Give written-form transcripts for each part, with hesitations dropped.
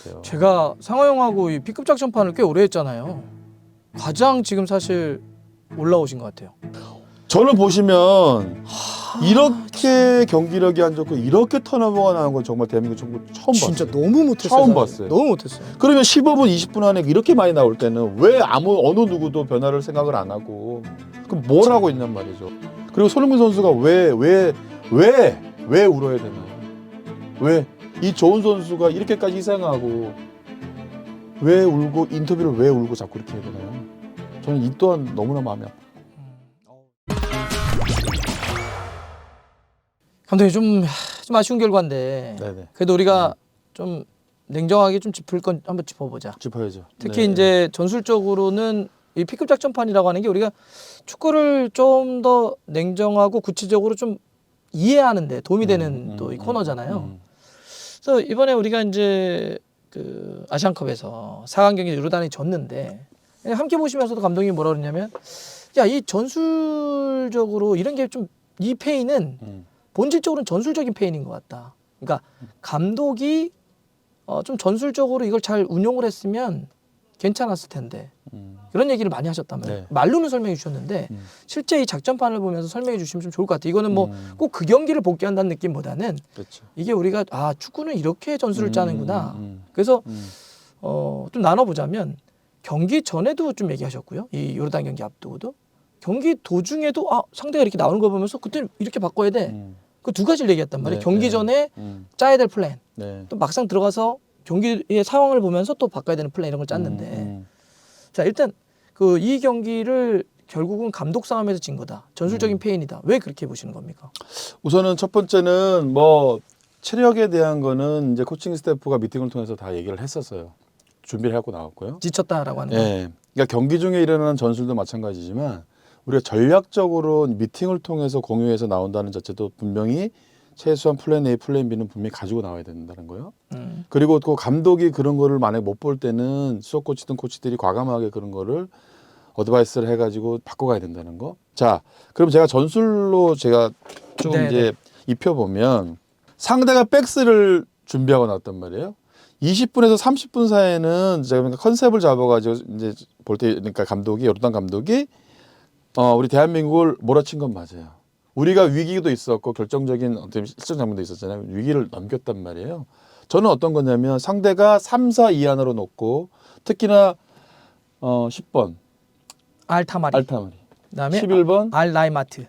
같아요. 제가 상하형하고 이 B급 작전판을 꽤 오래 했잖아요. 가장 지금 사실 올라오신 것 같아요. 저는 보시면 이렇게 경기력이 안 좋고 이렇게 턴오버가 나온 건 정말 대한민국 정부 처음 진짜 봤어요. 너무 못했어요. 처음 사실. 봤어요. 너무 못했어요. 그러면 15분, 20분 안에 이렇게 많이 나올 때는 왜 어느 누구도 변화를 생각을 안 하고 그럼 뭘 하고 있냔 말이죠. 그리고 손흥민 선수가 왜 울어야 되나요? 왜? 이 좋은 선수가 이렇게까지 희생하고 왜 울고 인터뷰를 왜 울고 자꾸 이렇게 해야 되나요? 저는 이 또한 너무나 마음이 아파요. 감독님 좀 아쉬운 결과인데 네네. 그래도 우리가 좀 냉정하게 좀 짚을 건 한번 짚어보자. 짚어야죠. 특히 네. 이제 전술적으로는 이 B급 작전판이라고 하는 게 우리가 축구를 좀 더 냉정하고 구체적으로 좀 이해하는데 도움이 되는 또 이 코너잖아요. 그래서 이번에 우리가 이제 그 아시안컵에서 4강 경기 요르단이 졌는데 함께 보시면서도 감독님이 뭐라 그러냐면 야, 이 전술적으로 이런 게 좀 이 페인은 본질적으로는 전술적인 페인인 것 같다. 그러니까 감독이 좀 전술적으로 이걸 잘 운용을 했으면 괜찮았을 텐데 그런 얘기를 많이 하셨단 말이에요. 네. 말로는 설명해 주셨는데 실제 이 작전판을 보면서 설명해 주시면 좀 좋을 것 같아요. 이거는 뭐 꼭 그 경기를 복귀한다는 느낌보다는 그렇죠. 이게 우리가 축구는 이렇게 전술을 짜는구나. 그래서 좀 나눠보자면 경기 전에도 좀 얘기하셨고요. 이 요르단 경기 앞두고도 경기 도중에도 상대가 이렇게 나오는 거 보면서 그때 이렇게 바꿔야 돼. 그 두 가지를 얘기했단 말이에요. 네, 경기 네. 전에 짜야 될 플랜. 네. 또 막상 들어가서 경기의 상황을 보면서 또 바꿔야 되는 플랜 이런 걸 짰는데 자 일단 그 이 경기를 결국은 감독 싸움에서 진 거다. 전술적인 페인이다. 왜 그렇게 보시는 겁니까? 우선은 첫 번째는 뭐 체력에 대한 거는 이제 코칭 스태프가 미팅을 통해서 다 얘기를 했었어요. 준비를 하고 나왔고요. 지쳤다라고 하는 거. 네. 그러니까 경기 중에 일어나는 전술도 마찬가지지만 우리가 전략적으로 미팅을 통해서 공유해서 나온다는 자체도 분명히 최소한 플랜 A, 플랜 B는 분명히 가지고 나와야 된다는 거예요. 그리고 또 감독이 그런 거를 만약에 못 볼 때는 수석 코치든 코치들이 과감하게 그런 거를 어드바이스를 해가지고 바꿔가야 된다는 거. 자, 그럼 제가 전술로 제가 좀 네네. 이제 입혀보면 상대가 백스를 준비하고 나왔단 말이에요. 20분에서 30분 사이에는 제가 그러니까 컨셉을 잡아가지고 이제 볼 때 그러니까 감독이 요르단 감독이 우리 대한민국을 몰아친 건 맞아요. 우리가 위기도 있었고 결정적인 어떤 실전 장면도 있었잖아요. 위기를 넘겼단 말이에요. 저는 어떤 거냐면 상대가 3-4 이안으로 놓고 특히나 10번 알타마리. 알타마리, 그다음에 11번 알라이마트.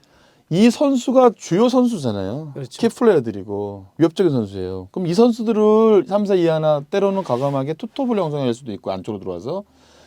이 선수가 주요 선수잖아요. 그렇죠. 키플레이어들이고 위협적인 선수예요. 그럼 이 선수들을 3-4 이하나 때로는 과감하게 투톱을 형성할 수도 있고 안쪽으로 들어와서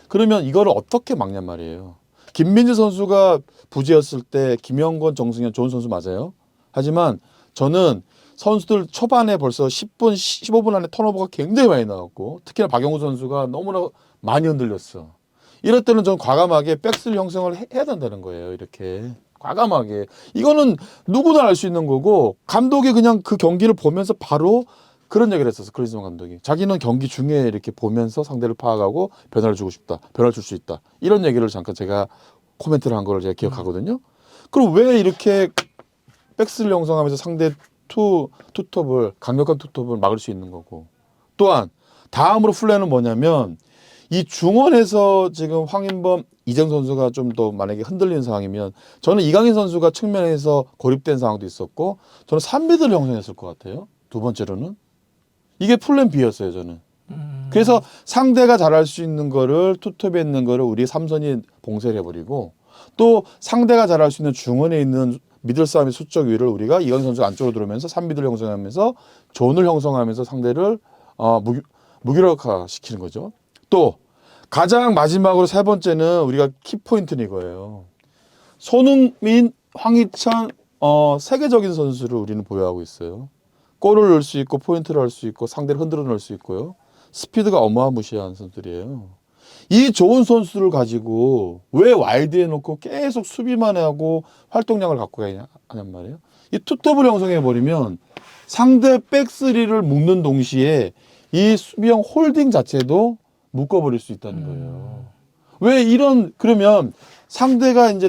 그러면 이거를 어떻게 막냔 말이에요. 김민재 선수가 부재였을 때 김영권, 정승현 좋은 선수 맞아요. 하지만 저는 선수들 초반에 벌써 10분, 15분 안에 턴오버가 굉장히 많이 나왔고 특히나 박영우 선수가 너무나 많이 흔들렸어. 이럴 때는 전 과감하게 백스를 형성을 해야 된다는 거예요. 이렇게 과감하게. 이거는 누구나 알 수 있는 거고 감독이 그냥 그 경기를 보면서 바로 그런 얘기를 했었어. 크리스만 감독이. 자기는 경기 중에 이렇게 보면서 상대를 파악하고 변화를 주고 싶다. 변화를 줄 수 있다. 이런 얘기를 잠깐 제가 코멘트를 한 거를 제가 기억하거든요. 그럼 왜 이렇게 백스를 형성하면서 상대 투톱을 강력한 투톱을 막을 수 있는 거고 또한 다음으로 플랜은 뭐냐면 이 중원에서 지금 황인범, 이정 선수가 좀 더 만약에 흔들리는 상황이면 저는 이강인 선수가 측면에서 고립된 상황도 있었고 저는 3미드를 형성했을 것 같아요. 두 번째로는 이게 플랜 B였어요. 저는. 그래서 상대가 잘할 수 있는 거를 투톱에 있는 거를 우리 삼선이 봉쇄를 해버리고 또 상대가 잘할 수 있는 중원에 있는 미들 싸움의 수적 위를 우리가 이강인 선수가 안쪽으로 들어오면서 3미드를 형성하면서 존을 형성하면서 상대를 무기력화시키는 거죠. 또 가장 마지막으로 세 번째는 우리가 키포인트는 이거예요. 손흥민, 황희찬 세계적인 선수를 우리는 보유하고 있어요. 골을 넣을 수 있고 포인트를 할 수 있고 상대를 흔들어 넣을 수 있고요. 스피드가 어마무시한 선수들이에요. 이 좋은 선수를 가지고 왜 와일드에 놓고 계속 수비만 하고 활동량을 갖고 가냐는 말이에요. 이 투톱을 형성해버리면 상대 백스리를 묶는 동시에 이 수비형 홀딩 자체도 묶어버릴 수 있다는 거예요. 왜 이런 그러면 상대가 이제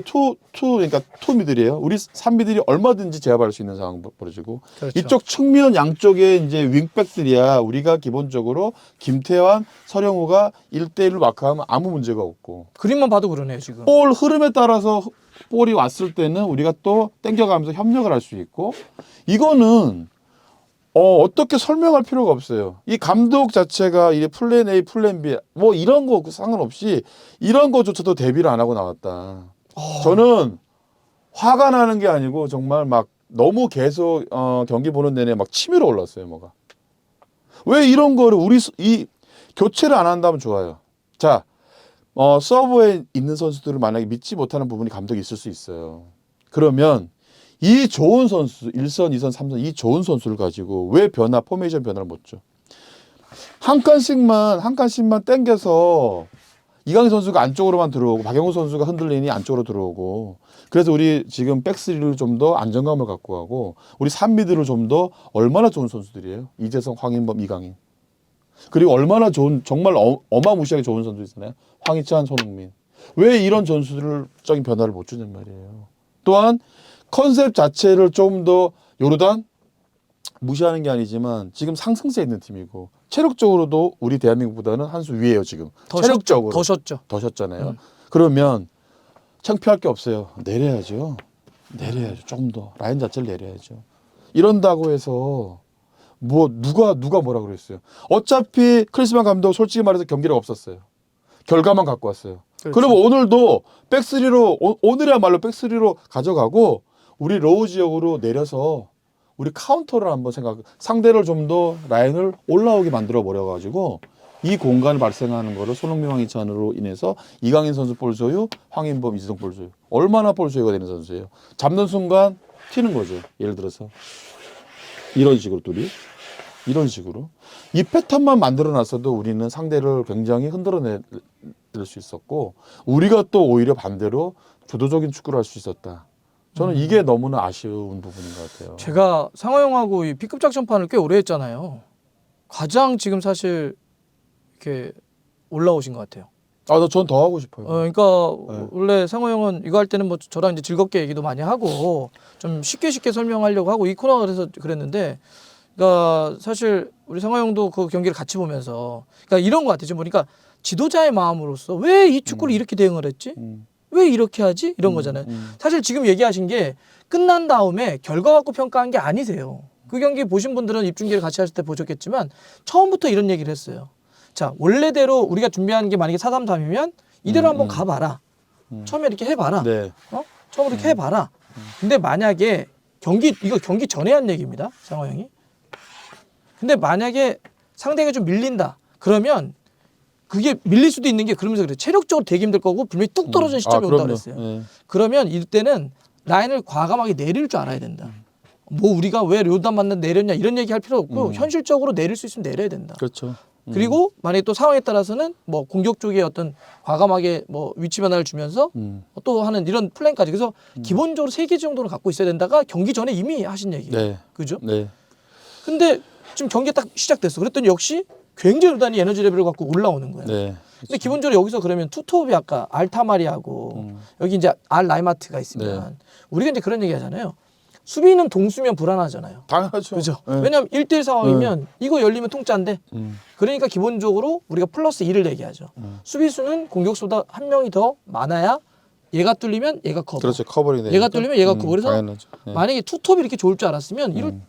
그러니까 투미들이에요. 우리 3미들이 얼마든지 제압할 수 있는 상황 벌어지고 그렇죠. 이쪽 측면 양쪽에 이제 윙백들이야 우리가 기본적으로 김태환, 서령우가 1대1로 마크하면 아무 문제가 없고 그림만 봐도 그러네요 지금. 볼 흐름에 따라서 볼이 왔을 때는 우리가 또 땡겨가면서 협력을 할 수 있고 이거는 어떻게 설명할 필요가 없어요. 이 감독 자체가 이 플랜 A, 플랜 B 뭐 이런 거 상관없이 이런 거조차도 대비를 안 하고 나왔다. 저는 화가 나는 게 아니고 정말 막 너무 계속 경기 보는 내내 막 치밀어 올랐어요. 뭐가. 왜 이런 거를 이 교체를 안 한다면 좋아요. 자, 서브에 있는 선수들을 만약에 믿지 못하는 부분이 감독이 있을 수 있어요. 그러면 이 좋은 선수 1선, 2선, 3선 이 좋은 선수를 가지고 왜 포메이션 변화를 못 줘? 한 칸씩만 땡겨서 이강인 선수가 안쪽으로만 들어오고 박영호 선수가 흔들리니 안쪽으로 들어오고 그래서 우리 지금 백스리를 좀 더 안정감을 갖고 가고 우리 3미들을 좀 더 얼마나 좋은 선수들이에요. 이재성, 황인범, 이강인. 그리고 얼마나 좋은 정말 어마무시하게 좋은 선수 있잖아요. 황희찬, 손흥민. 왜 이런 전술적인 변화를 못 주는 말이에요. 또한 컨셉 자체를 좀 더 요르단 무시하는 게 아니지만 지금 상승세 있는 팀이고 체력적으로도 우리 대한민국보다는 한 수 위에요 지금. 체력적으로 더 셨죠. 더 셨잖아요. 그러면 창피할 게 없어요. 내려야죠. 조금 더 라인 자체를 내려야죠. 이런다고 해서 뭐 누가 뭐라 그랬어요. 어차피 크리스만 감독 솔직히 말해서 경기력 없었어요. 결과만 갖고 왔어요. 그렇죠. 그럼 오늘도 백스리로 오늘이야말로 백스리로 가져가고 우리 로우 지역으로 내려서 우리 카운터를 한번 상대를 좀 더 라인을 올라오게 만들어 버려 가지고 이 공간을 발생하는 거를 손흥민, 황희찬으로 인해서 이강인 선수 볼 소유, 황인범, 이재성 볼 소유. 얼마나 볼 소유가 되는 선수예요. 잡는 순간 튀는 거죠. 예를 들어서 이런 식으로 이런 식으로 이 패턴만 만들어 놨어도 우리는 상대를 굉장히 흔들어 낼 수 있었고 우리가 또 오히려 반대로 주도적인 축구를 할 수 있었다. 저는 이게 너무나 아쉬운 부분인 것 같아요. 제가 상호형하고 이 B급 작전판을 꽤 오래 했잖아요. 가장 지금 사실 이렇게 올라오신 것 같아요. 전 더 하고 싶어요. 그러니까 네. 원래 상호형은 이거 할 때는 뭐 저랑 이제 즐겁게 얘기도 많이 하고 좀 쉽게 설명하려고 하고 이 코너가 그래서 그랬는데, 그러니까 사실 우리 상호형도 그 경기를 같이 보면서 그러니까 이런 것 같아요. 지금 보니까 지도자의 마음으로서 왜 이 축구를 이렇게 대응을 했지? 왜 이렇게 하지? 이런 거잖아요. 사실 지금 얘기하신 게 끝난 다음에 결과 갖고 평가한 게 아니세요. 그 경기 보신 분들은 입중계를 같이 하실 때 보셨겠지만 처음부터 이런 얘기를 했어요. 자, 원래대로 우리가 준비하는 게 만약에 4-3-3이면 이대로 한번 가봐라. 처음에 이렇게 해봐라. 네. 처음에 이렇게 해봐라. 근데 만약에 이거 경기 전에 한 얘기입니다. 상호 형이. 근데 만약에 상대가 좀 밀린다. 그러면 그게 밀릴 수도 있는 게 그러면서 그래. 체력적으로 되게 힘들 거고 분명히 뚝 떨어지는 시점이 온다 그랬어요. 네. 그러면 이때는 라인을 과감하게 내릴 줄 알아야 된다. 뭐 우리가 왜 요단 맞는 내렸냐 이런 얘기 할 필요 없고 현실적으로 내릴 수 있으면 내려야 된다. 그렇죠. 그리고 만약에 또 상황에 따라서는 뭐 공격 쪽에 어떤 과감하게 뭐 위치 변화를 주면서 또 하는 이런 플랜까지. 그래서 기본적으로 3개 정도는 갖고 있어야 된다가 경기 전에 이미 하신 얘기예요. 네. 그죠? 네. 근데 지금 경기가 딱 시작됐어. 그랬더니 역시 굉장히 요단이 에너지 레벨을 갖고 올라오는 거예요. 네. 근데 기본적으로 여기서 그러면 투톱이 아까 알타마리하고 여기 이제 알 라이마트가 있으면 네. 우리가 이제 그런 얘기 하잖아요. 수비는 동수면 불안하잖아요. 당연하죠. 그죠? 네. 왜냐하면 1대1 상황이면 이거 열리면 통짜인데 그러니까 기본적으로 우리가 플러스 1을 얘기하죠. 수비수는 공격수보다 한 명이 더 많아야 얘가 뚫리면 얘가 커버. 그렇죠. 커버링 되니까. 얘가 뚫리면 얘가 커버. 그래서 당연하죠. 네. 만약에 투톱이 이렇게 좋을 줄 알았으면 이를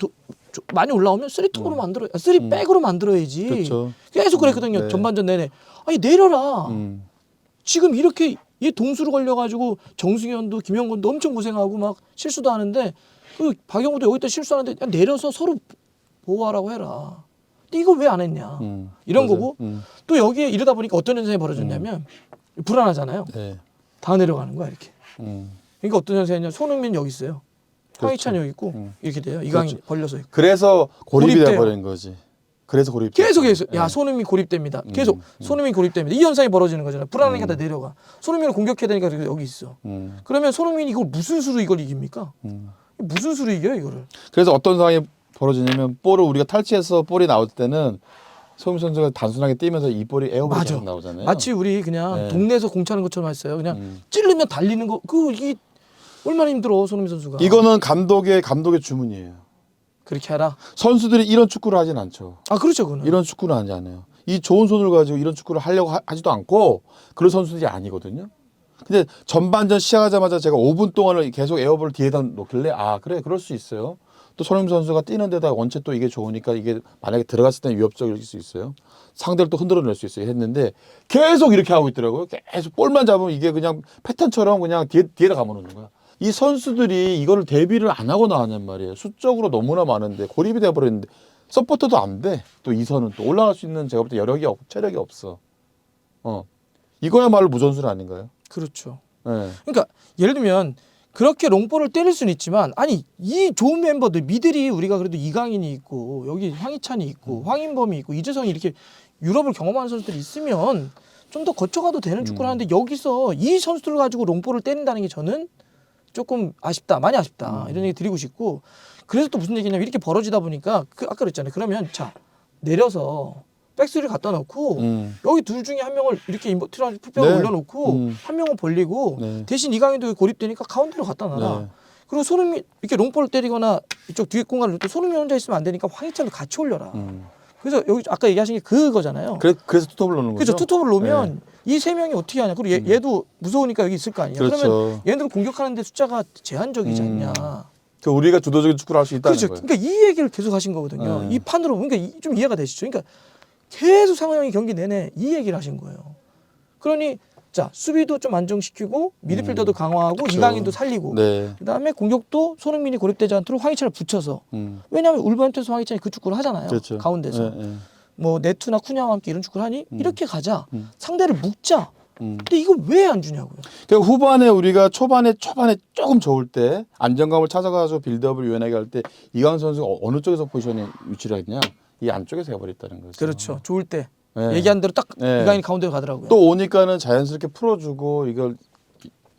많이 올라오면 3톱으로 만들어야 3백으로 만들어야지. 그렇죠. 계속 그랬거든요. 네. 전반전 내내. 아니 내려라. 음. 지금 이렇게 얘 동수로 걸려가지고 정승현도 김영건도 엄청 고생하고 막 실수도 하는데 그 박영호도 여기다 실수하는데 그냥 내려서 서로 보호하라고 해라. 근데 이걸 왜 안 했냐. 이런 맞아요. 거고 또 여기에 이러다 보니까 어떤 현상이 벌어졌냐면 불안하잖아요. 네. 다 내려가는 거야 이렇게. 음. 그러니까 어떤 현상이냐. 손흥민 여기 있어요. 황희찬 여기 있고 이렇게 돼요. 이강인 그렇죠. 벌려서 있고. 그래서 고립이 고립돼요. 돼버린 거지. 그래서 고립. 계속 야 손흥민 고립됩니다. 계속 손흥민 고립됩니다. 이 현상이 벌어지는 거잖아요. 불안하니까 다 내려가. 손흥민을 공격해야 되니까 여기 있어. 그러면 손흥민이 이걸 무슨 수로 이걸 이깁니까? 무슨 수로 이겨요 이거를? 그래서 어떤 상황이 벌어지냐면 볼을 우리가 탈취해서 볼이 나올 때는 손흥민 선수가 단순하게 뛰면서 이 볼이 에어볼이 맞아. 계속 나오잖아요. 마치 우리 그냥 네. 동네에서 공차는 것처럼 했어요. 그냥 찌르면 달리는 거. 이게 얼마나 힘들어 손흥민 선수가. 이거는 감독의 주문이에요. 그렇게 해라. 선수들이 이런 축구를 하진 않죠. 아 그렇죠, 그는. 이런 축구를 하지 않아요. 이 좋은 손을 가지고 이런 축구를 하려고 하지도 않고 그런 선수들이 아니거든요. 근데 전반전 시작하자마자 제가 5분 동안을 계속 에어볼을 뒤에다 놓길래 아 그래 그럴 수 있어요. 또 손흥민 선수가 뛰는 데다 원체 또 이게 좋으니까 이게 만약에 들어갔을 때는 위협적일 수 있어요. 상대를 또 흔들어낼 수 있어요. 했는데 계속 이렇게 하고 있더라고요. 계속 볼만 잡으면 이게 그냥 패턴처럼 그냥 뒤에다 감아놓는 거야. 이 선수들이 이거를 대비를 안 하고 나왔냔 말이에요. 수적으로 너무나 많은데 고립이 돼버렸는데 서포터도 안 돼. 또 이선은 또 올라갈 수 있는 제가 볼 때 여력이 체력이 없어. 이거야말로 무전술 아닌가요? 그렇죠. 네. 그러니까 예를 들면 그렇게 롱볼을 때릴 수는 있지만 아니 이 좋은 멤버들 미들이 우리가 그래도 이강인이 있고 여기 황희찬이 있고 황인범이 있고 이재성이 이렇게 유럽을 경험하는 선수들이 있으면 좀 더 거쳐가도 되는 축구를 하는데 여기서 이 선수들을 가지고 롱볼을 때린다는 게 저는 조금 아쉽다, 많이 아쉽다 이런 얘기 드리고 싶고 그래서 또 무슨 얘기냐면 이렇게 벌어지다 보니까 아까 그랬잖아요. 그러면 자 내려서 백스를 갖다 놓고 여기 둘 중에 한 명을 이렇게 인버트를 풀백을 네. 올려놓고 한 명은 벌리고 네. 대신 이강인도 고립되니까 가운데로 갖다 놔라. 네. 그리고 손흥민 이렇게 롱볼을 때리거나 이쪽 뒤에 공간을 또 손흥민 혼자 있으면 안 되니까 황희찬도 같이 올려라. 그래서 여기 아까 얘기하신 게 그거잖아요. 그래서 투톱을 놓는 거죠. 그렇죠. 투톱을 놓으면 이 세 명이 어떻게 하냐. 그리고 얘도 무서우니까 여기 있을 거 아니에요. 그렇죠. 그러면 얘네들 공격하는데 숫자가 제한적이지 않냐. 그 우리가 주도적인 축구를 할 수 있다는 그렇죠. 거예요. 그러니까 이 얘기를 계속 하신 거거든요. 이 판으로 그러니까 좀 이해가 되시죠. 그러니까 계속 상호형이 경기 내내 이 얘기를 하신 거예요. 그러니 자 수비도 좀 안정시키고 미드필더도 강화하고 그렇죠. 이강인도 살리고 네. 그다음에 공격도 손흥민이 고립되지 않도록 황희찬을 붙여서 왜냐하면 울버햄튼에서 황희찬이 그 축구를 하잖아요. 그렇죠. 가운데서 네, 네. 뭐 네투나 쿠냐와 함께 이런 축구를 하니 이렇게 가자. 상대를 묶자. 근데 이걸 왜 안 주냐고요. 그러니까 후반에 우리가 초반에 조금 좋을 때 안정감을 찾아가서 빌드업을 유연하게 할 때 이강인 선수가 어느 쪽에서 포지션에 위치를 했냐 이 안쪽에서 해버렸다는 거죠. 그렇죠. 좋을 때 네. 얘기한 대로 딱 네. 이강인이 가운데로 가더라고요. 또 오니까는 자연스럽게 풀어주고 이걸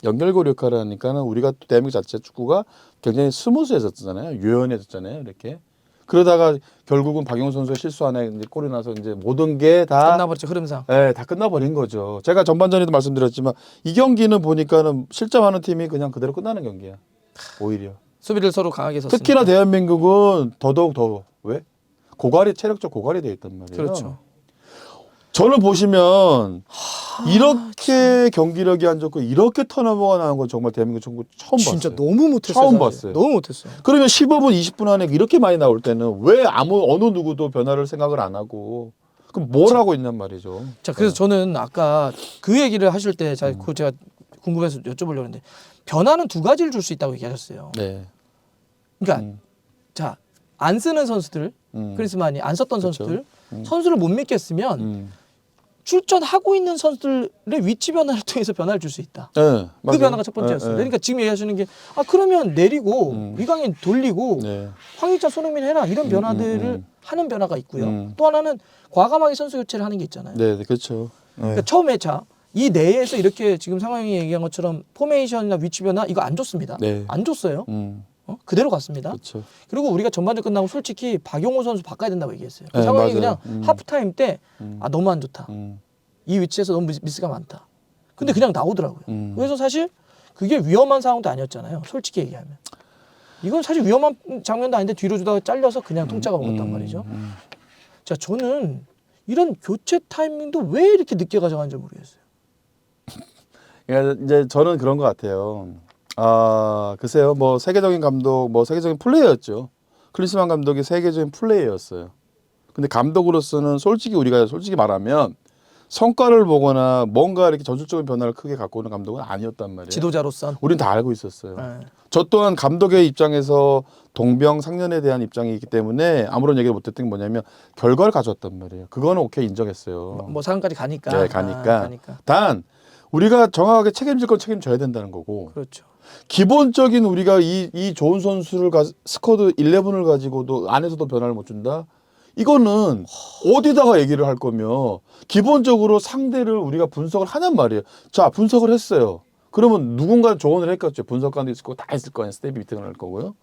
연결고리 역할을 하니까는 우리가 또 대한민국 자체 축구가 굉장히 스무스해졌잖아요. 유연해졌잖아요. 이렇게. 그러다가 결국은 박용호 선수가 실수 안에 이제 골이 나서 이제 모든 게 다 끝나버렸죠. 흐름상. 다 끝나버린 거죠. 제가 전반전에도 말씀드렸지만 이 경기는 보니까는 실점하는 팀이 그냥 그대로 끝나는 경기야. 오히려. 수비를 서로 강하게 섰으니까. 특히나 대한민국은 더더욱 더 왜? 체력적 고갈이 돼 있단 말이에요. 그렇죠. 저는 보시면 이렇게 경기력이 안 좋고 이렇게 턴오버가 나온 건 정말 대한민국 정부 처음 진짜 봤어요. 너무 못했어요. 처음 사실. 봤어요. 너무 못했어요. 그러면 15분, 20분 안에 이렇게 많이 나올 때는 왜 어느 누구도 변화를 생각을 안 하고 그럼 뭘 하고 있냔 말이죠. 자, 그래서 저는 아까 그 얘기를 하실 때 제가 궁금해서 여쭤보려고 했는데 변화는 두 가지를 줄 수 있다고 얘기하셨어요. 네. 그러니까 자, 안 쓰는 선수들, 크리스만이 안 썼던 그렇죠. 선수들, 선수를 못 믿겠으면 출전하고 있는 선수들의 위치 변화를 통해서 변화를 줄 수 있다. 네, 그 맞아요. 변화가 첫 번째였어요. 그러니까 지금 얘기하시는 게 그러면 내리고 이강인 돌리고 네. 황희찬, 손흥민 해라 이런 변화들을 하는 변화가 있고요. 또 하나는 과감하게 선수 교체를 하는 게 있잖아요. 네, 네, 그렇죠. 네. 그러니까 처음에 이 내에서 이렇게 지금 상황이 얘기한 것처럼 포메이션이나 위치 변화 이거 안 줬습니다. 네. 안 줬어요. 그대로 갔습니다. 그렇죠. 그리고 우리가 전반전 끝나고 솔직히 박용호 선수 바꿔야 된다고 얘기했어요. 그 네, 상황이 맞아요. 그냥 하프타임 때 너무 안 좋다. 이 위치에서 너무 미스가 많다. 근데 그냥 나오더라고요. 그래서 사실 그게 위험한 상황도 아니었잖아요. 솔직히 얘기하면. 이건 사실 위험한 장면도 아닌데 뒤로 주다가 잘려서 그냥 통짜가 먹었단 말이죠. 자, 저는 이런 교체 타이밍도 왜 이렇게 늦게 가져가는지 모르겠어요. 그러니까 이제 저는 그런 것 같아요. 글쎄요, 뭐 세계적인 감독, 뭐 세계적인 플레이어였죠. 클린스만 감독이 세계적인 플레이어였어요. 근데 감독으로서는 우리가 솔직히 말하면 성과를 보거나 뭔가 이렇게 전술적인 변화를 크게 갖고 오는 감독은 아니었단 말이에요. 지도자로선. 우린 다 알고 있었어요. 네. 저 또한 감독의 입장에서 동병상련에 대한 입장이 있기 때문에 아무런 얘기를 못했던 게 뭐냐면 결과를 가져왔단 말이에요. 그거는 오케이 인정했어요. 뭐 상까지 가니까. 네, 가니까. 단 우리가 정확하게 책임질 건 책임져야 된다는 거고. 그렇죠. 기본적인 우리가 이 좋은 선수를 스쿼드 11을 가지고도 안에서도 변화를 못 준다. 이거는 어디다가 얘기를 할 거며 기본적으로 상대를 우리가 분석을 하냔 말이에요. 자, 분석을 했어요. 그러면 누군가 조언을 했겠죠. 분석관도 있을 거고 다 있을 거 아니에요. 스텝이 미팅을 할 거고요.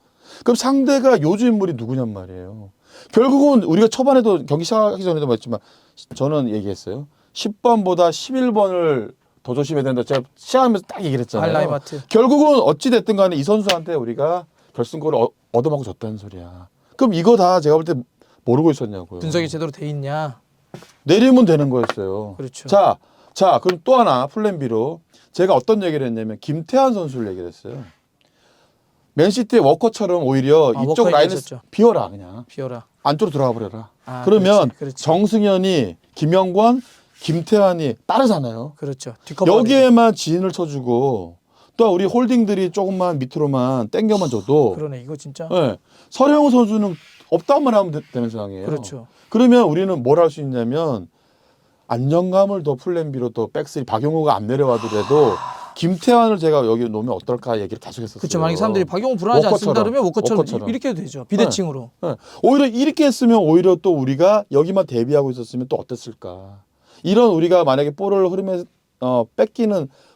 그럼 상대가 요주 인물이 누구냔 말이에요. 결국은 우리가 초반에도 경기 시작하기 전에도 말했지만 저는 얘기했어요. 10번보다 11번을 더 조심해야 된다. 제가 시작하면서 딱 얘기를 했잖아요. 알라이마트. 결국은 어찌 됐든 간에 이 선수한테 우리가 결승골을 얻어맞고 졌다는 소리야. 그럼 이거 다 제가 볼 때 모르고 있었냐고요. 분석이 제대로 돼 있냐? 내리면 되는 거였어요. 그렇죠. 자, 그럼 또 하나 플랜 B로 제가 어떤 얘기를 했냐면 김태환 선수를 얘기를 했어요. 맨시티의 워커처럼 오히려 이쪽 워커 라인을 얘기했었죠. 비워라 그냥. 비어라. 안쪽으로 들어가 버려라. 아, 그러면 그렇지. 정승현이, 김영권, 김태환이 따르잖아요. 그렇죠. 뒷커버. 여기에만 지인을 쳐주고 또 우리 홀딩들이 조금만 밑으로만 땡겨만 줘도 그러네. 이거 진짜. 네. 서령우 선수는 없다만 하면 되는 상황이에요. 그렇죠. 그러면 우리는 뭘 할 수 있냐면 안정감을 더 플랜 B로 또 백스리 박용호가 안 내려와더라도 김태환을 제가 여기 놓으면 어떨까 얘기를 계속했었어요. 그렇죠. 만약에 사람들이 박용호 불안하지 않습니다. 워커처럼. 그러면 워커처럼 워커처럼. 이렇게 해도 되죠. 비대칭으로. 네. 오히려 이렇게 했으면 오히려 또 우리가 여기만 대비하고 있었으면 또 어땠을까. 이런 우리가 만약에 볼을 흐름에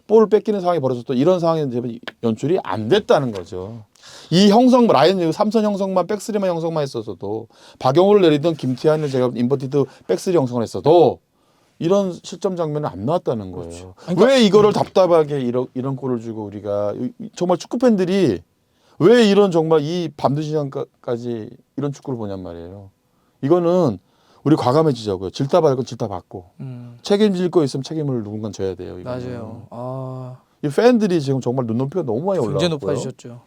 볼을 뺏기는 상황이 벌어졌던 이런 상황이 연출이 안 됐다는 거죠. 이 형성 라인 삼선 형성만 백스리만 형성만 했었어도 박용호를 내리던 김태환을 제가 인버티드 백스리 형성을 했어도 이런 실점 장면은 안 나왔다는 거예요. 그렇죠. 그러니까, 왜 이거를 답답하게 이런 골을 주고 우리가 정말 축구 팬들이 왜 이런 정말 이 밤늦은 시간까지 이런 축구를 보냔 말이에요. 이거는 우리 과감해지자고요. 질타 받을 건 질타 받고 책임질 거 있으면 책임을 누군가 져야 돼요. 이거는. 맞아요. 아, 이 팬들이 지금 정말 눈높이가 너무 많이 올라왔고요. 굉장히 높아지셨죠.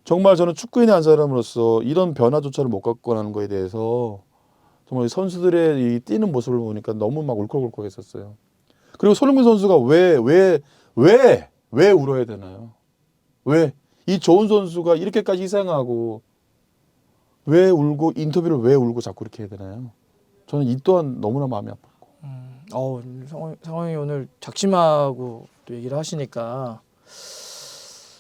정말 저는 축구인의 한 사람으로서 이런 변화조차를 못 갖고 가는 거에 대해서 정말 선수들의 이 뛰는 모습을 보니까 너무 막 울컥울컥했었어요. 그리고 손흥민 선수가 왜 울어야 되나요? 왜? 이 좋은 선수가 이렇게까지 희생하고 왜 울고 인터뷰를 왜 울고 자꾸 이렇게 해야 되나요? 저는 이 또한 너무나 마음이 아팠고. 상황이 오늘 작심하고 또 얘기를 하시니까.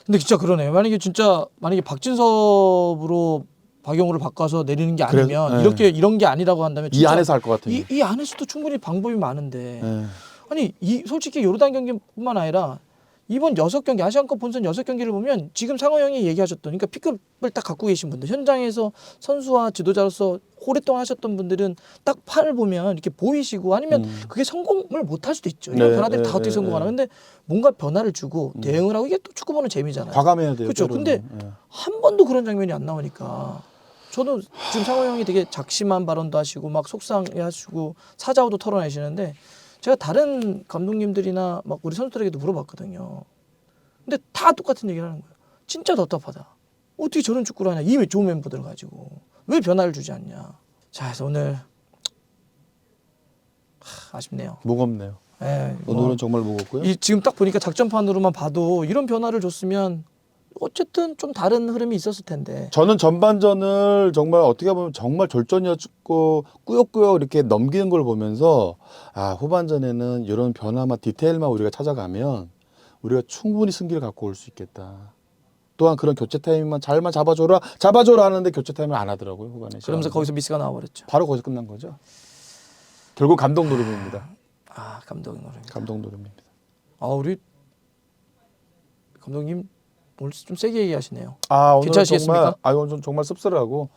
근데 진짜 그러네요. 만약에 박진섭으로 박용호를 바꿔서 내리는 게 아니면 그래, 네. 이런 게 아니라고 한다면 이 진짜 안에서 할 것 같아요. 이 안에서도 충분히 방법이 많은데 네. 아니 솔직히 요르단 경기뿐만 아니라 이번 6경기 아시안컵 본선 6경기를 보면 지금 상호 형이 얘기하셨던 그러니까 B급을 딱 갖고 계신 분들 현장에서 선수와 지도자로서 오랫동안 하셨던 분들은 딱 판을 보면 이렇게 보이시고 아니면 그게 성공을 못 할 수도 있죠. 이런 네, 변화들이 네, 다 어떻게 네, 성공하나. 근데 뭔가 변화를 주고 대응을 하고 이게 또 축구 보는 재미잖아요. 과감해야 돼요. 그렇죠. 때로는. 근데 네. 한 번도 그런 장면이 안 나오니까 저도 지금 상호 형이 되게 작심한 발언도 하시고 막 속상해하시고 사자오도 털어내시는데 제가 다른 감독님들이나 막 우리 선수들에게도 물어봤거든요. 근데 다 똑같은 얘기를 하는 거예요. 진짜 답답하다. 어떻게 저런 축구를 하냐. 이미 좋은 멤버들 가지고 왜 변화를 주지 않냐. 자, 그래서 오늘 아쉽네요. 무겁네요. 예, 오늘은 정말 무겁고요. 지금 딱 보니까 작전판으로만 봐도 이런 변화를 줬으면 어쨌든 좀 다른 흐름이 있었을 텐데. 저는 전반전을 정말 어떻게 보면 정말 졸전이었고 꾸역꾸역 이렇게 넘기는 걸 보면서 후반전에는 이런 변화만 디테일만 우리가 찾아가면 우리가 충분히 승기를 갖고 올 수 있겠다. 또한 그런 교체 타이밍만 잘만 잡아줘라 하는데 교체 타이밍을 안 하더라고요 후반에. 그러면서 거기서 미스가 나와버렸죠. 바로 거기서 끝난 거죠. 결국 감독 노름입니다. 감독 노래. 감독 노름입니다. 우리 감독님 오늘 좀 세게 얘기하시네요. 오늘 괜찮으시겠습니까? 오늘 정말 씁쓸하고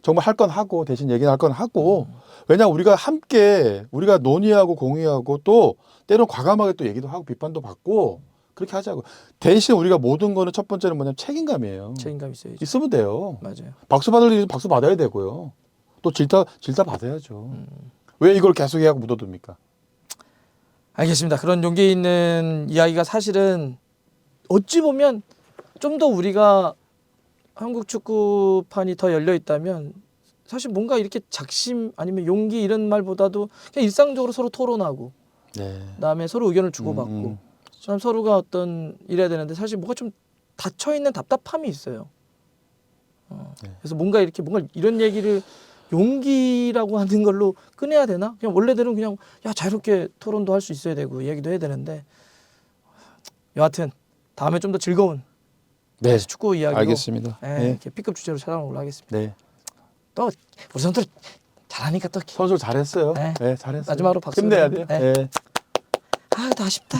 정말 할 건 하고 대신 얘기는 할 건 하고 왜냐 우리가 함께 우리가 논의하고 공유하고 또 때론 과감하게 또 얘기도 하고 비판도 받고 그렇게 하자고. 대신 우리가 모든 거는 첫 번째는 뭐냐면 책임감이에요. 책임감 있어야죠. 있으면 돼요. 맞아요. 박수 받을 일은 박수 받아야 되고요. 또 질타 받아야죠. 왜 이걸 계속 해하고 묻어둡니까? 알겠습니다. 그런 용기 있는 이야기가 사실은 어찌 보면 좀 더 우리가 한국 축구판이 더 열려 있다면 사실 뭔가 이렇게 작심 아니면 용기 이런 말보다도 그냥 일상적으로 서로 토론하고 그다음에 서로 의견을 주고받고 그다음 서로가 어떤 이래야 되는데 사실 뭐가 좀 닫혀 있는 답답함이 있어요. 그래서 뭔가 이런 얘기를 용기라고 하는 걸로 꺼내야 되나? 그냥 원래대로 그냥 자유롭게 토론도 할 수 있어야 되고 얘기도 해야 되는데 여하튼 다음에 좀 더 즐거운 축구 이야기로 알겠습니다. 이렇게 B급 주제로 찾아오도록 하겠습니다. 네. 또 우리 선수들 잘하니까 또 선수 잘했어요. 네. 네, 잘했어요. 마지막으로 박수 힘내야 돼요. 네. 네. 나 아쉽다.